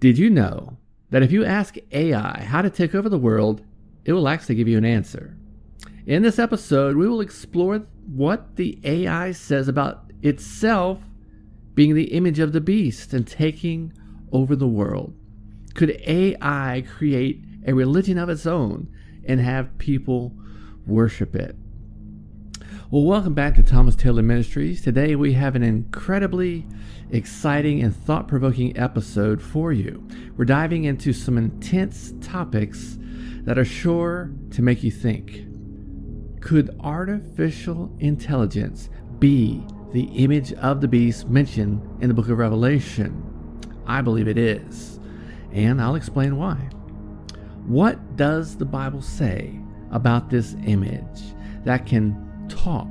Did you know that if you ask AI how to take over the world, it will actually give you an answer? In this episode, we will explore what the AI says about itself being the image of the beast and taking over the world. Could AI create a religion of its own and have people worship it? Well, welcome back to Thomas Taylor Ministries. Today we have an incredibly exciting and thought-provoking episode for you. We're diving into some intense topics that are sure to make you think. Could artificial intelligence be the image of the beast mentioned in the book of Revelation? I believe it is, and I'll explain why. What does the Bible say about this image that can talk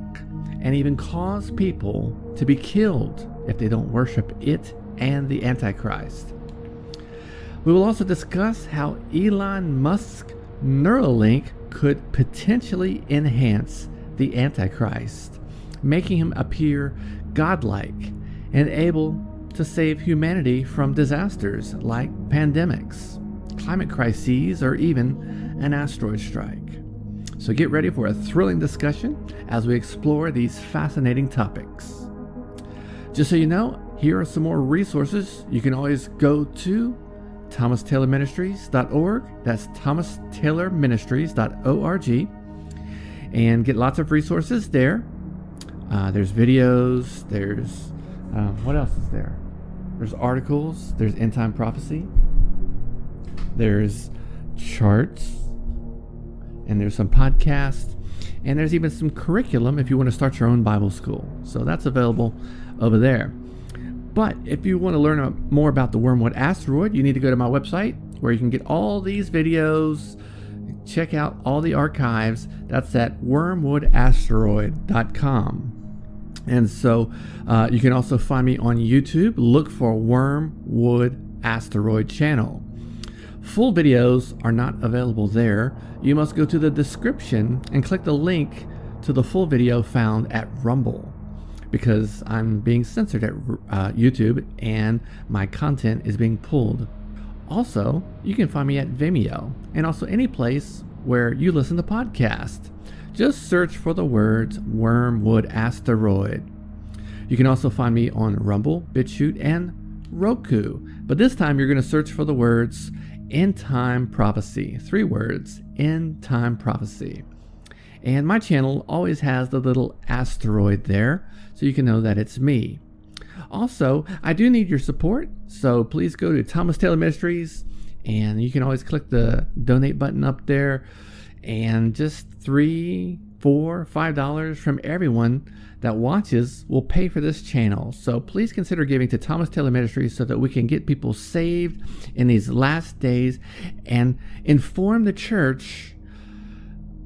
and even cause people to be killed if they don't worship it and the Antichrist? We will also discuss how Elon Musk's Neuralink could potentially enhance the Antichrist, making him appear godlike and able to save humanity from disasters like pandemics, climate crises, or even an asteroid strike. So get ready for a thrilling discussion as we explore these fascinating topics. Just so you know, here are some more resources. You can always go to thomastaylorministries.org. That's thomastaylorministries.org, and get lots of resources there. There's videos, there's what else is there? There's articles, there's end time prophecy, there's charts, and there's some podcasts, and there's even some curriculum if you want to start your own Bible school. So that's available over there. But if you want to learn more about the Wormwood Asteroid, you need to go to my website where you can get all these videos, check out all the archives. That's at wormwoodasteroid.com. And so you can also find me on YouTube. Look for Wormwood Asteroid channel. Full videos are not available there. You must go to the description and click the link to the full video found at Rumble, because I'm being censored at YouTube and my content is being pulled. Also, you can find me at Vimeo and also any place where you listen to podcasts. Just search for the words Wormwood Asteroid. You can also find me on Rumble, BitChute, and Roku. But this time you're going to search for the words End Time Prophecy. 3 words, End Time Prophecy. And my channel always has the little asteroid there, so you can know that it's me. Also, I do need your support, so please go to Thomas Taylor Ministries, and you can always click the donate button up there, and just $3, $4, $5 from everyone that watches will pay for this channel. So please consider giving to Thomas Taylor Ministries so that we can get people saved in these last days and inform the church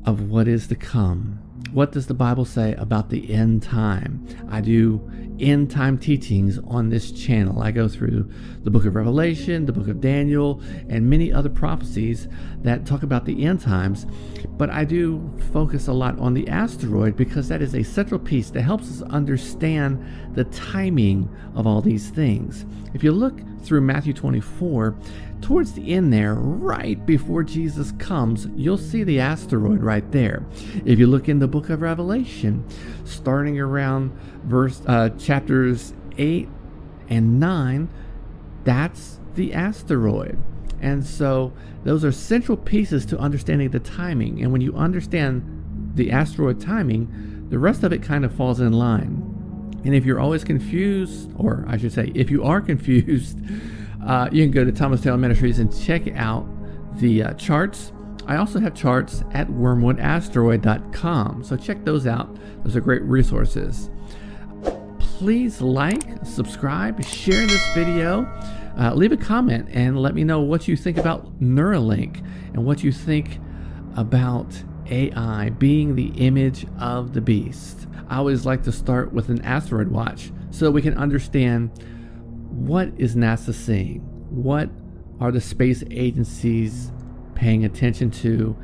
of what is to come. What does the Bible say about the end time? I do end time teachings on this channel. I go through the book of Revelation, the book of Daniel, and many other prophecies that talk about the end times. But I do focus a lot on the asteroid because that is a central piece that helps us understand the timing of all these things. If you look through Matthew 24, towards the end there, right before Jesus comes, you'll see the asteroid right there. If you look in the book of Revelation, starting around chapters 8 and 9, that's the asteroid. And so those are central pieces to understanding the timing. And when you understand the asteroid timing, the rest of it kind of falls in line. And if you're always confused, or I should say, if you are confused, you can go to Thomas Taylor Ministries and check out the charts. I also have charts at wormwoodasteroid.com, so check those out. Those are great resources. Please like, subscribe, share this video, leave a comment, and let me know what you think about Neuralink and what you think about AI being the image of the beast. I always like to start with an asteroid watch so we can understand what is NASA seeing, what are the space agencies paying attention to,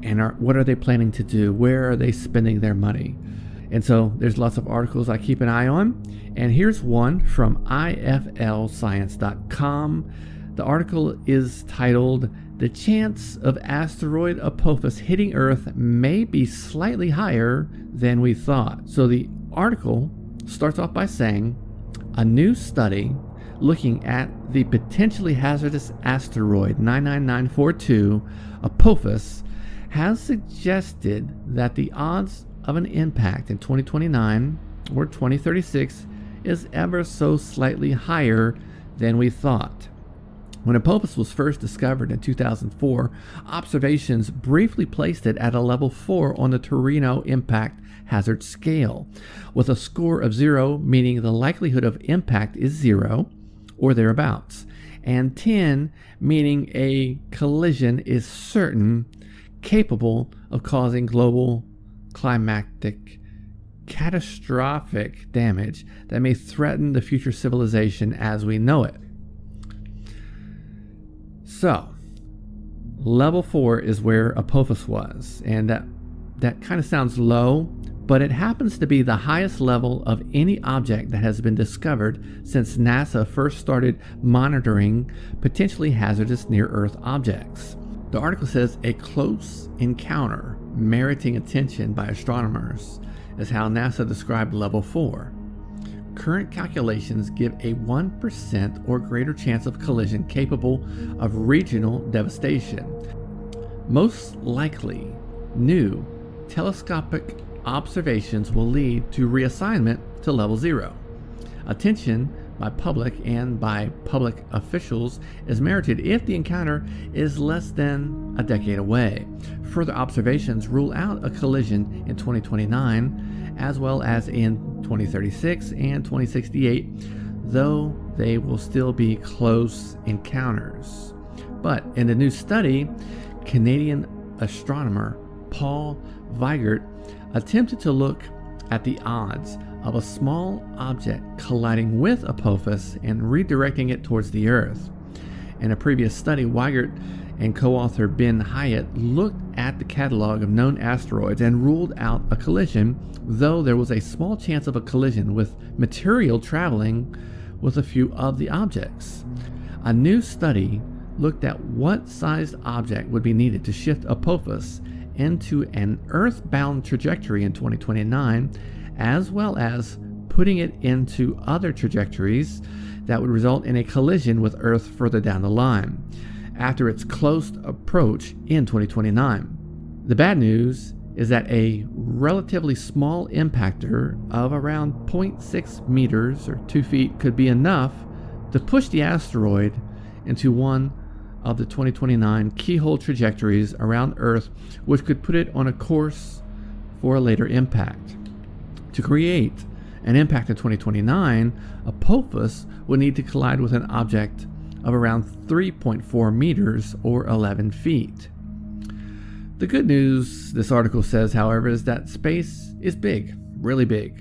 and what are they planning to do, where are they spending their money. And so there's lots of articles I keep an eye on, and here's one from iflscience.com. The article is titled, "The Chance of Asteroid Apophis Hitting Earth May Be Slightly Higher Than We Thought." So the article starts off by saying, a new study looking at the potentially hazardous asteroid 99942 Apophis has suggested that the odds of an impact in 2029 or 2036 is ever so slightly higher than we thought. When Apophis was first discovered in 2004, observations briefly placed it at a level 4 on the Torino Impact Hazard Scale, with a score of 0 meaning the likelihood of impact is 0 or thereabouts, and 10 meaning a collision is certain, capable of causing global climatic catastrophic damage that may threaten the future civilization as we know it. So, level 4 is where Apophis was, and that kind of sounds low, but it happens to be the highest level of any object that has been discovered since NASA first started monitoring potentially hazardous near-Earth objects. The article says a close encounter meriting attention by astronomers is how NASA described level 4. Current calculations give a 1% or greater chance of collision capable of regional devastation. Most likely, new telescopic observations will lead to reassignment to level 0. Attention by public and by public officials is merited if the encounter is less than a decade away. Further observations rule out a collision in 2029 as well as in 2036 and 2068, though they will still be close encounters. But in the new study, Canadian astronomer Paul Weigert attempted to look at the odds of a small object colliding with Apophis and redirecting it towards the Earth. In a previous study, Weigert and co-author Ben Hyatt looked at the catalog of known asteroids and ruled out a collision, though there was a small chance of a collision with material traveling with a few of the objects. A new study looked at what sized object would be needed to shift Apophis into an Earth-bound trajectory in 2029, as well as putting it into other trajectories that would result in a collision with Earth further down the line, after its close approach in 2029. The bad news is that a relatively small impactor of around 0.6 meters or 2 feet could be enough to push the asteroid into one of the 2029 keyhole trajectories around Earth, which could put it on a course for a later impact. To create an impact in 2029, Apophis would need to collide with an object of around 3.4 meters or 11 feet. The good news, this article says, however, is that space is big, really big.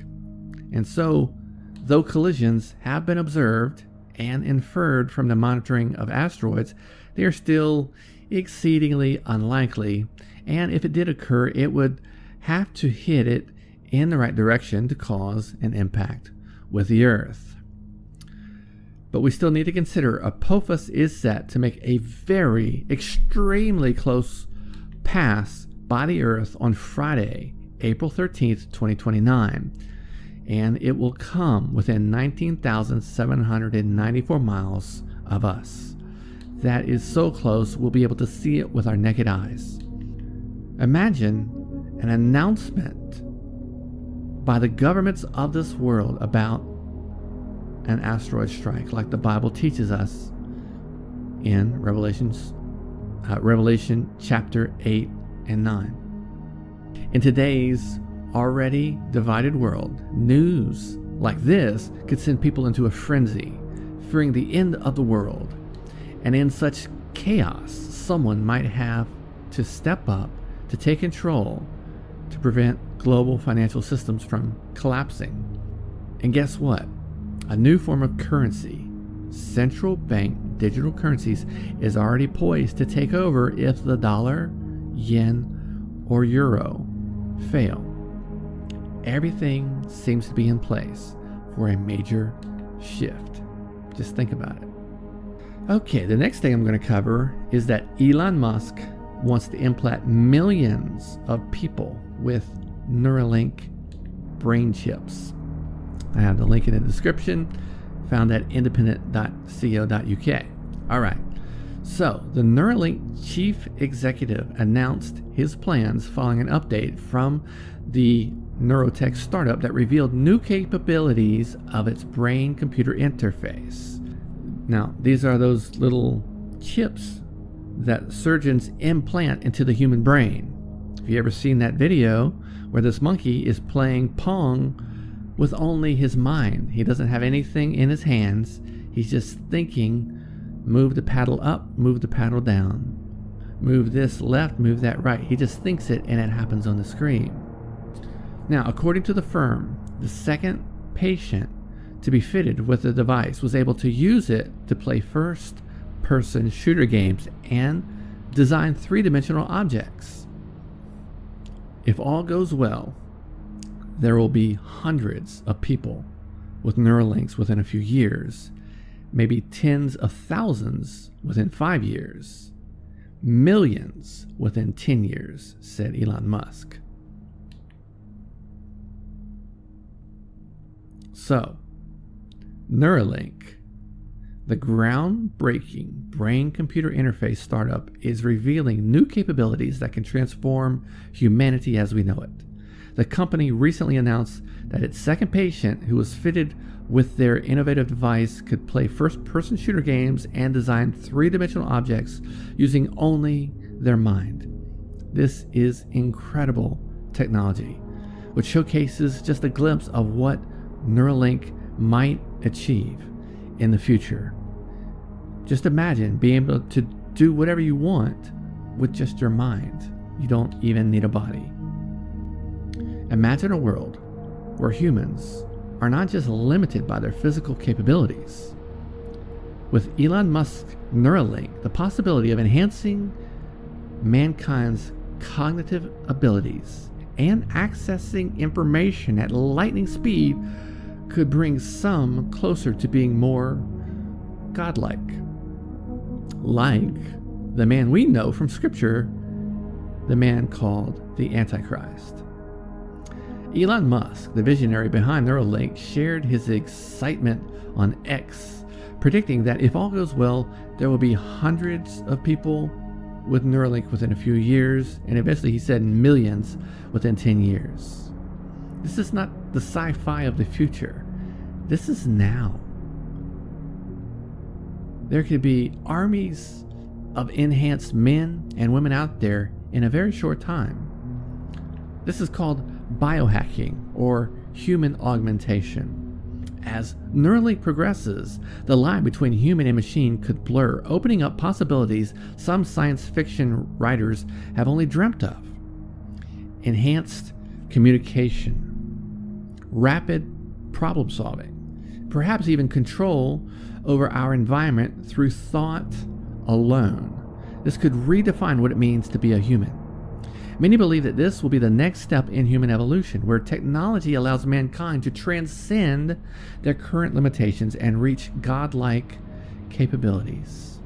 And so, though collisions have been observed and inferred from the monitoring of asteroids, they are still exceedingly unlikely, and if it did occur, it would have to hit it in the right direction to cause an impact with the Earth. But we still need to consider Apophis is set to make a very extremely close pass by the Earth on Friday, April 13th, 2029, and it will come within 19,794 miles of us. That is so close we'll be able to see it with our naked eyes. Imagine an announcement by the governments of this world about an asteroid strike, like the Bible teaches us in Revelation chapter 8 and 9. In today's already divided world, news like this could send people into a frenzy, fearing the end of the world. And in such chaos, someone might have to step up to take control to prevent global financial systems from collapsing. And guess what? A new form of currency, central bank digital currencies, is already poised to take over if the dollar, yen, or euro fail. Everything seems to be in place for a major shift. Just think about it. Okay, the next thing I'm going to cover is that Elon Musk wants to implant millions of people with Neuralink brain chips. I have the link in the description, found at independent.co.uk. All right, so the Neuralink chief executive announced his plans following an update from the neurotech startup that revealed new capabilities of its brain-computer interface. Now, these are those little chips that surgeons implant into the human brain. Have you ever seen that video where this monkey is playing Pong with only his mind? He doesn't have anything in his hands. He's just thinking, move the paddle up, move the paddle down, move this left, move that right. He just thinks it and it happens on the screen. Now, according to the firm, the second patient to be fitted with the device was able to use it to play first-person shooter games and design three-dimensional objects. If all goes well, there will be hundreds of people with Neuralinks within a few years, maybe tens of thousands within 5 years, millions within 10 years, said Elon Musk. So, Neuralink, the groundbreaking brain-computer interface startup, is revealing new capabilities that can transform humanity as we know it. The company recently announced that its second patient, who was fitted with their innovative device, could play first-person shooter games and design three-dimensional objects using only their mind. This is incredible technology, which showcases just a glimpse of what Neuralink might achieve in the future. Just imagine being able to do whatever you want with just your mind. You don't even need a body. Imagine a world where humans are not just limited by their physical capabilities. With Elon Musk's Neuralink, the possibility of enhancing mankind's cognitive abilities and accessing information at lightning speed could bring some closer to being more godlike. Like the man we know from Scripture, the man called the Antichrist. Elon Musk, the visionary behind Neuralink, shared his excitement on X, predicting that if all goes well, there will be hundreds of people with Neuralink within a few years, and eventually he said millions within 10 years. This is not the sci-fi of the future. This is now. There could be armies of enhanced men and women out there in a very short time. This is called biohacking or human augmentation. As Neuralink progresses, the line between human and machine could blur, opening up possibilities some science fiction writers have only dreamt of. Enhanced communication, rapid problem solving, perhaps even control over our environment through thought alone. This could redefine what it means to be a human. Many believe that this will be the next step in human evolution, where technology allows mankind to transcend their current limitations and reach godlike capabilities.